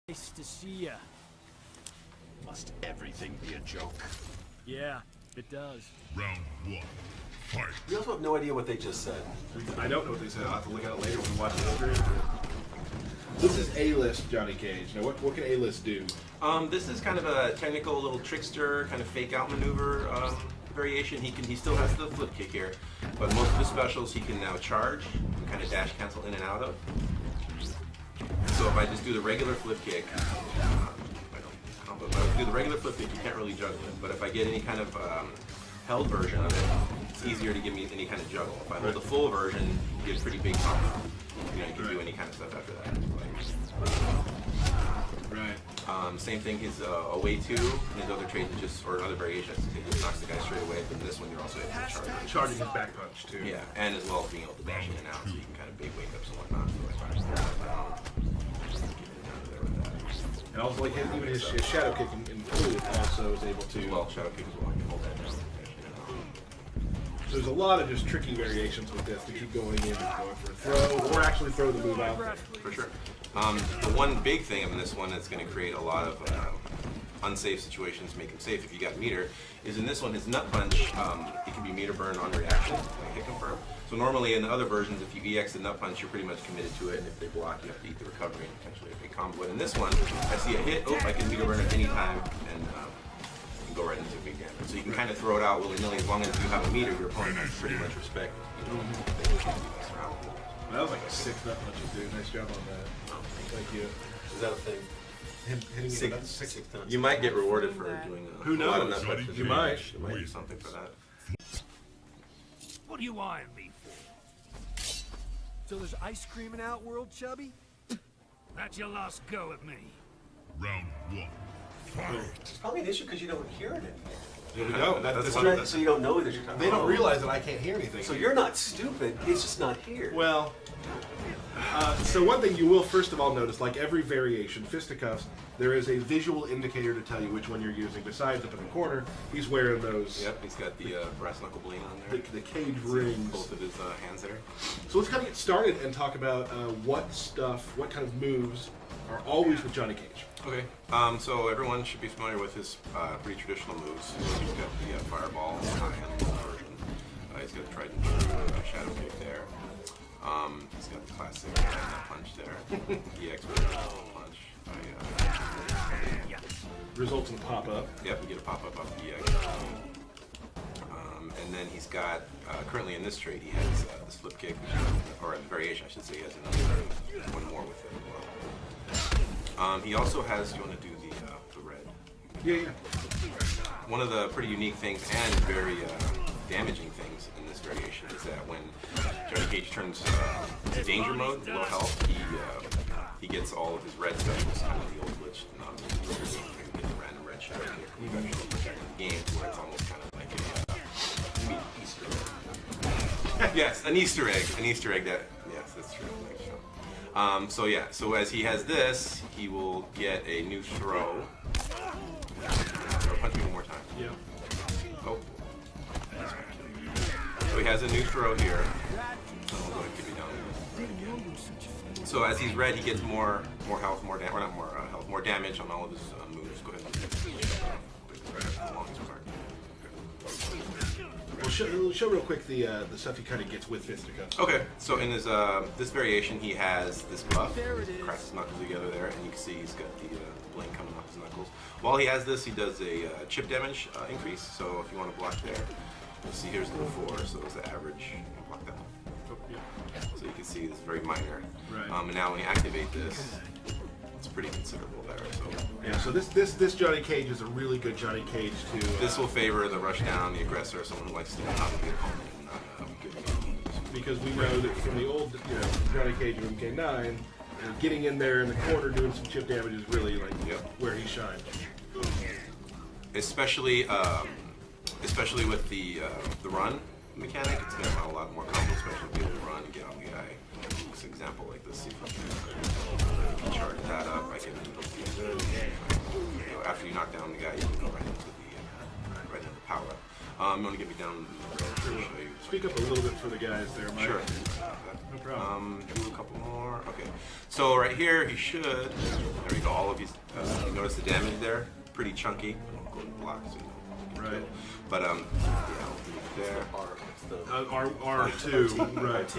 Nice to see ya. Must everything be a joke? Yeah, it does. Round one, fight. We also have no idea what they just said. I don't know what they said. I'll have to look at it later when we watch the stream. This is A-list Johnny Cage. Now, what can A-list do? This is kind of a technical little trickster, kind of fake out maneuver variation. He still has the flip kick here, but most of his specials he can now charge and kind of dash cancel in and out of. So if I just do the regular flip kick, but if I do the regular flip kick, you can't really juggle it. But if I get any kind of held version of it, it's easier to give me any kind of juggle. If I hold the full version, you get a pretty big combo. You know, you can do any kind of stuff after that. Right. Same thing, his away two, and his other trade just, or other variations, it just knocks the guy straight away. But this one, you're also able to charge. Charging his back punch, too. Yeah, and as well as being able to dash in and out, so you can kind of big wake ups and whatnot. And also, like, even his shadow kick in pool also is able to... Well, shadow kick as well, I can hold that down. So there's a lot of just tricky variations with this to keep going in and going for a throw, or actually throw the move out there. For sure. The one big thing in this one that's going to create a lot of unsafe situations, make him safe if you got meter, is in this one, his nut punch, it can be meter burn on reaction, like hit confirm. So normally in the other versions, if you EX the nut punch, you're pretty much committed to it, and if they block, you have to eat the recovery and potentially a big combo. But in this one, I see a hit, oh, I can meter burn at any time, and go right into big damage. So you can kind of throw it out willy-nilly as long as you have a meter, your opponent can pretty much respect. You know, they can't do this around. That was like a 6 nut punch, dude. Nice job on that. Thank you. Is that a thing? Him hitting Six times. You might get rewarded for doing a Who lot of knows? nut punches. You might. You might do something for that. What are you eyeing me for? So there's ice cream in Outworld, Chubby? That's your last go at me. Round one, fight. It's probably an issue because you don't hear it anymore. There we go. That's That's one- So you don't know that you're talking They don't about. realize that I can't hear anything. So you're not stupid, it's just not here. Well, so one thing you will first of all notice, like every variation, fisticuffs, there is a visual indicator to tell you which one you're using. Besides up in the corner, he's wearing those, Yep, he's got the brass knuckle bling on there. the cage rings. Both of his hands there. So let's kind of get started and talk about what kind of moves are always with Johnny Cage. Okay, so everyone should be familiar with his pretty traditional moves. He's got the fireball and version. He's got the tried and true shadow kick there. He's got the classic punch there. EX punch. Results in a pop-up. Yep, we get a pop-up off the EX. And then he's got, currently in this trade, he has this flip kick, or a variation, I should say. He has another one more with it as well. He also has, you want to do the red? Yeah. One of the pretty unique things and very damaging things in this variation is that when Johnny Cage turns to danger mode, low health, he gets all of his red stuff. It's kind of the old glitch. You get the random red shadow kick. You actually protect the game where it's almost kind of like a Easter egg. Yes, an Easter egg. An Easter egg that, yes, that's true. So yeah, so as he has this, he will get a new throw. Punch me one more time. Yeah. Oh. So he has a new throw here. So we'll go ahead and keep it down. So as he's red, he gets more health, more damage, or not more health, more damage on all of his moves. Go ahead and the longest part. Well, show real quick the stuff he kind of gets with fisticuffs. Okay, so in his this variation, he has this buff. Cracks his knuckles together there, and you can see he's got the blink coming off his knuckles. While he has this, he does a chip damage increase. So if you want to block there, you'll see here's the 4, so it's the average. Block that one. Oh, yeah. So you can see it's very minor. Right. And now when you activate this, it's pretty considerable there. So Yeah, so this Johnny Cage is a really good Johnny Cage to... this will favor the rush down, the aggressor, someone who likes to top the opponent and not good moves. because we know that from the old, Johnny Cage from MK9, getting in there in the corner doing some chip damage is really like where he shines. Especially with the run mechanic, it's going to allow a lot more combo, especially if you run and get on the guy. This example like this, see if you charge that up, I can after you knock down the guy, you can go right into the power up. You want to get me down to show you. Speak up a little bit for the guys there, Mike. Sure. No problem. Do a couple more. Okay. So right here, he should. There we go. All of notice the damage there? Pretty chunky. I won't go to block, so you know. Right. But yeah, there. R2, right.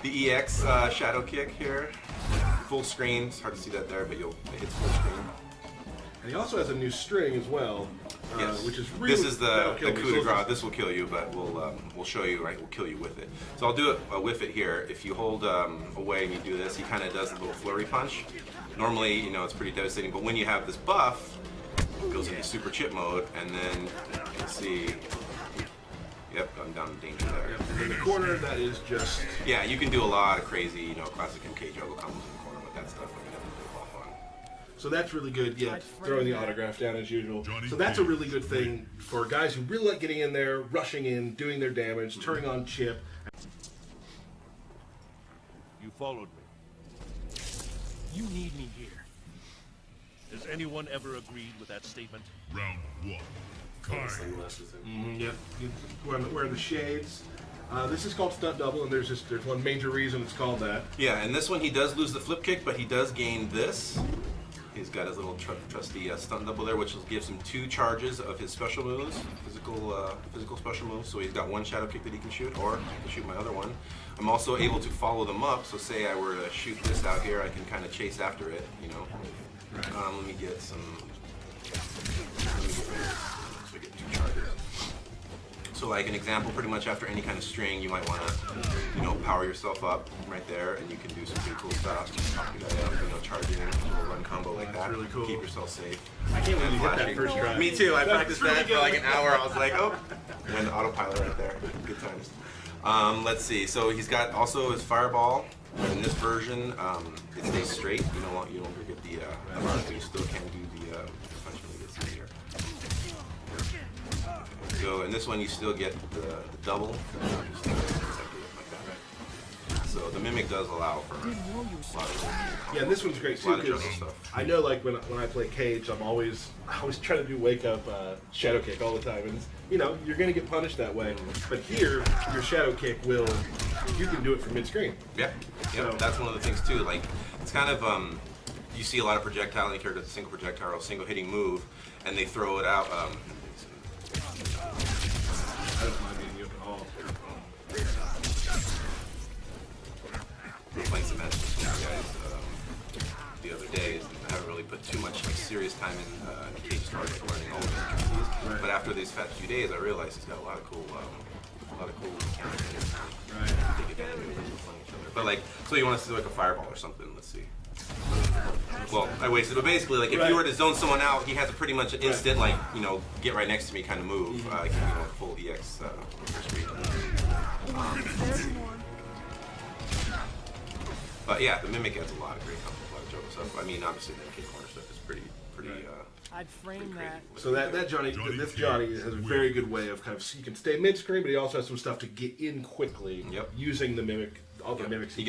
The EX shadow kick here, full screen. It's hard to see that there, but it hits full screen. And he also has a new string as well, Yes. which is really. This is the that'll kill me. coup de grace. This will kill you, but we'll show you. Right, we'll kill you with it. So I'll do it with it here. If you hold away and you do this, he kind of does a little flurry punch. Normally, you know, it's pretty devastating, but when you have this buff, it goes into super chip mode, and then you can see. Yep, I'm down in danger there. Yep. In the corner, that is just. Yeah, you can do a lot of crazy, you know, classic MK juggle combos in the corner with that stuff. I mean, that's a lot of fun. So that's really good. Yeah, throwing the autograph down as usual. Johnny So that's a Cage. really good thing for guys who really like getting in there, rushing in, doing their damage, turning on chip. You followed me. You need me here. Has anyone ever agreed with that statement? Round one. Fight. Sunglasses in. Yep. Wearing the shades. This is called stunt double, and there's one major reason it's called that. Yeah, and this one he does lose the flip kick, but he does gain this. He's got his little trusty stunt double there, which gives him 2 charges of his special moves, physical special moves. So he's got 1 shadow kick that he can shoot, or I can shoot my other one. I'm also able to follow them up. So say I were to shoot this out here, I can kind of chase after it. You know. Right. Let me get some. Let me get rid of this. So I get 2 charges. So like an example, pretty much after any kind of string, you might want to, you know, power yourself up right there, and you can do some pretty cool stuff. Pop your guy up, you know, charging a little run combo like that. really cool. Keep yourself safe. I can't believe you hit that Flashing. first try. Me too. I That's practiced really that for good. like an hour. I was like, oh, went the autopilot right there. Good times. Let's see. So he's got also his fireball. In this version, it stays straight. You don't get the but you still can do the punch when it gets easier. So in this one, you still get the double. Just like that. So the mimic does allow for a lot of Yeah, this one's great a too lot of because juggle stuff. I know, like when I play Cage, I always try to do wake up shadow kick all the time, and you know you're gonna get punished that way. But here, your shadow kick you can do it from mid screen. Yeah, So- that's one of the things too. Like it's kind of you see a lot of projectile in characters, a single projectile, a single hitting move, and they throw it out. I don't mind beating you up at all. Playing some matches with you guys the other day. I haven't really put too much serious time in Cage Stars learning all of these. Right. But after these few days, I realized he's got a lot of cool mechanics. Right. Take advantage of it when we're playing each other. But like, so you want us to do like a fireball or something? Let's see. Well, I wasted. But basically, like if Right. you were to zone someone out, he has a pretty much an instant, like get right next to me kind of move. Full EX speed. But yeah, the mimic adds a lot of great combos, a lot of joke stuff. I mean, obviously the MK corner stuff is pretty. I'd frame that. So that Johnny has a very good way of you can stay mid screen, but he also has some stuff to get in quickly. Yep. Using the mimic, all the mimics. He